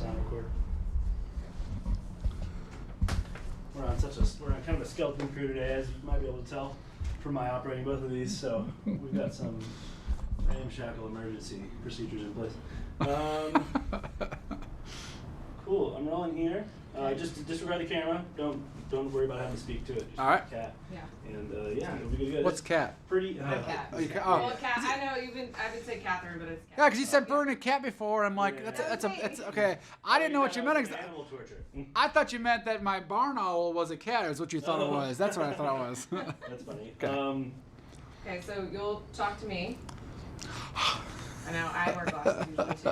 sound record. We're on kind of a skeleton crew today, as you might be able to tell from my operating both of these. So we've got some ramshackle emergency procedures in place. Cool. I'm rolling here. Just disregard the camera. Don't worry about having to speak to it. Just all right. Cat. Yeah. And yeah, it'll be good. What's cat? Pretty. Cat. Oh, Well, cat. I know I've been saying Catherine, but it's cat. Yeah, because you said burn a cat before. I'm like, Yeah. that's okay. I didn't know what you meant. Animal torture. I thought you meant that my barn owl was a cat. Is what you thought it was. That's what I thought it was. That's funny. Okay. Okay, so you'll talk to me. I know I wear glasses usually too.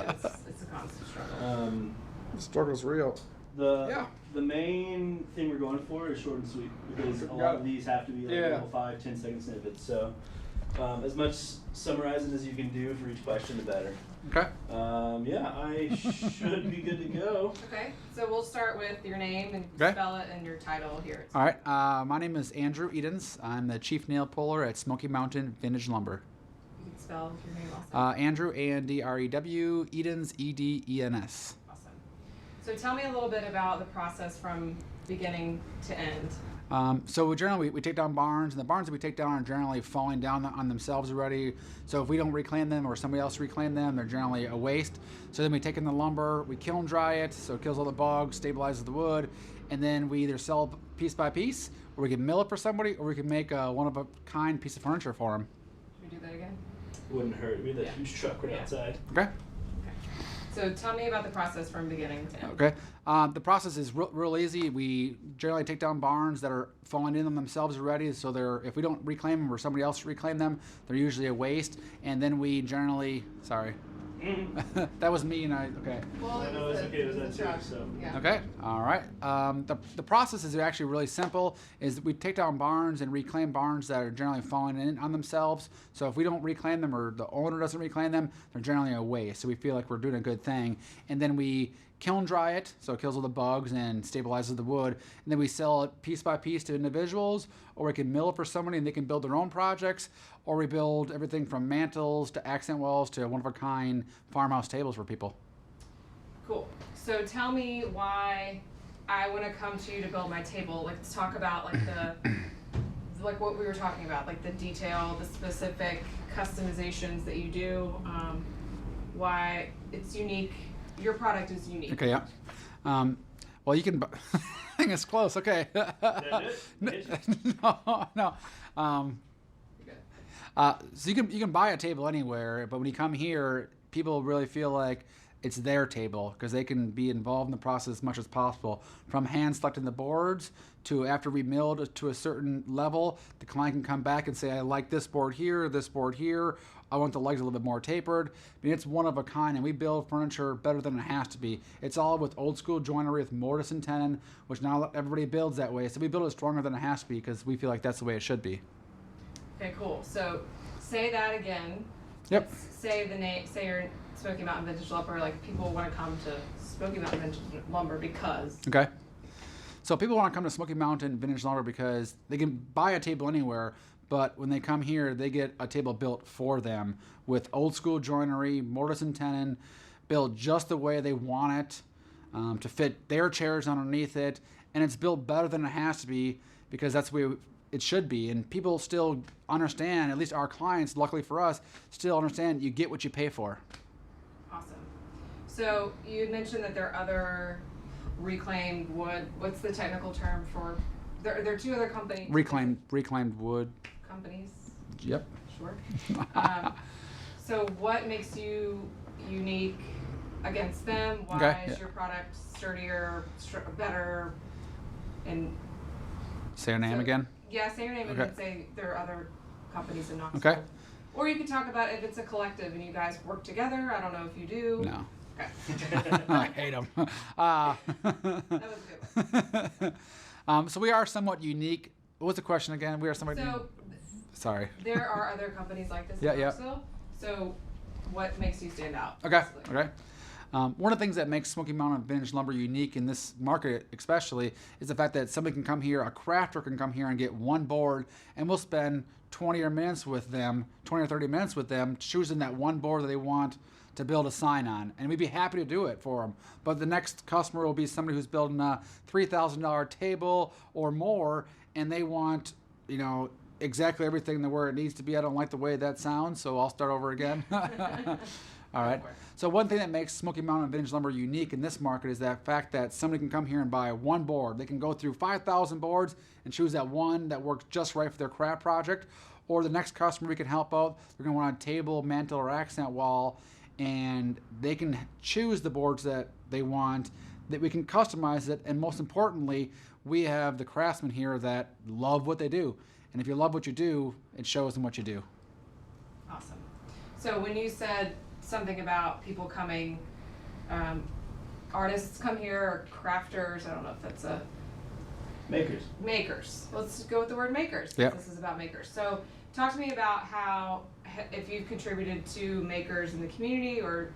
It's a constant struggle. The struggle's real. The main thing we're going for is short and sweet, because a lot of these have to be like little 5-10 second snippets. So as much summarizing as you can do for each question, the better. Okay. Yeah, I should be good to go. Okay, so we'll start with your name and Okay. spell it and your title here. All right. My name is Andrew Edens. I'm the chief nail puller at Smoky Mountain Vintage Lumber. You can spell your name also. Andrew, A-N-D-R-E-W, Edens, E-D-E-N-S. Awesome. So tell me a little bit about the process from beginning to end. So we generally we take down barns, and the barns that we take down are generally falling down on themselves already. So if we don't reclaim them or somebody else reclaim them, they're generally a waste. So then we take in the lumber, we kiln dry it, so it kills all the bugs, stabilizes the wood, and then we either sell piece by piece, or we can mill it for somebody, or we can make a one-of-a-kind piece of furniture for them. Should we do that again? Wouldn't hurt. We have that huge truck right outside. Okay. So tell me about the process from beginning to end. Okay. The process is real easy. We generally take down barns that are falling in on themselves already. So if we don't reclaim them or somebody else reclaim them, they're usually a waste. And then we generally, sorry. That was me and I, okay. Well, I know it's okay. It was that too. truck. So. Yeah. Okay, all right. The process is actually really simple. Is we take down barns and reclaim barns that are generally falling in on themselves. So if we don't reclaim them or the owner doesn't reclaim them, they're generally a waste. So we feel like we're doing a good thing. And then we kiln dry it, so it kills all the bugs and stabilizes the wood. And then we sell it piece by piece to individuals, or we can mill it for somebody and they can build their own projects, or we build everything from mantles to accent walls to one-of-a-kind farmhouse tables for people. Cool. So tell me why I want to come to you to build my table. Like, let's talk about like like what we were talking about, like the detail, the specific customizations that you do, why it's unique. Your product is unique. Okay, yeah. Well, you can. I think it's close. Okay. No. So you can buy a table anywhere, but when you come here, people really feel like it's their table because they can be involved in the process as much as possible. From hand selecting the boards to after we milled to a certain level, the client can come back and say, I like this board here, I want the legs a little bit more tapered. I mean, it's one of a kind, and we build furniture better than it has to be. It's all with old school joinery with mortise and tenon, which not everybody builds that way. So we build it stronger than it has to be because we feel like that's the way it should be. Okay, cool. So say that again. Yep. Say the name. Say you're Smoky Mountain Vintage Lumber. Like, people want to come to Smoky Mountain Vintage Lumber because. Okay. So people want to come to Smoky Mountain Vintage Lumber because they can buy a table anywhere, but when they come here, they get a table built for them with old school joinery, mortise and tenon, built just the way they want it, to fit their chairs underneath it, and it's built better than it has to be because that's the way it should be. And people still understand, at least our clients, luckily for us, still understand you get what you pay for. Awesome. So you mentioned that there are other reclaimed wood. What's the technical term for? There are two other companies. Reclaimed wood. Companies. Yep. Sure. So what makes you unique against them? Why is your product sturdier, better? And say your name again. Yeah, say your name and then say there are other companies in Knoxville. Okay. Or you can talk about if it's a collective and you guys work together. I don't know if you do. No. Okay. I hate them. That was a good one. So we are somewhat unique. What was the question again? We are somewhat unique. Sorry. There are other companies like this in Knoxville. So what makes you stand out? Okay. Basically? Okay. One of the things that makes Smoky Mountain Vintage Lumber unique in this market especially is the fact that somebody can come here, a crafter can come here and get one board, and we'll spend 20 or 30 minutes with them choosing that one board that they want to build a sign on, and we'd be happy to do it for them. But the next customer will be somebody who's building a $3,000 table or more, and they want, you know, exactly everything the where it needs to be. I don't like the way that sounds, so I'll start over again. All right. So one thing that makes Smoky Mountain Vintage Lumber unique in this market is that fact that somebody can come here and buy one board. They can go through 5,000 boards and choose that one that works just right for their craft project. Or the next customer we can help out, they're going to want a table, mantle, or accent wall, and they can choose the boards that they want, that we can customize it, and most importantly, we have the craftsmen here that love what they do. And if you love what you do, it shows in what you do. Awesome. So when you said something about people coming, artists come here, or crafters, I don't know if that's a... Makers. Let's go with the word makers, since Yep. this is about makers. So talk to me about how, if you've contributed to makers in the community, or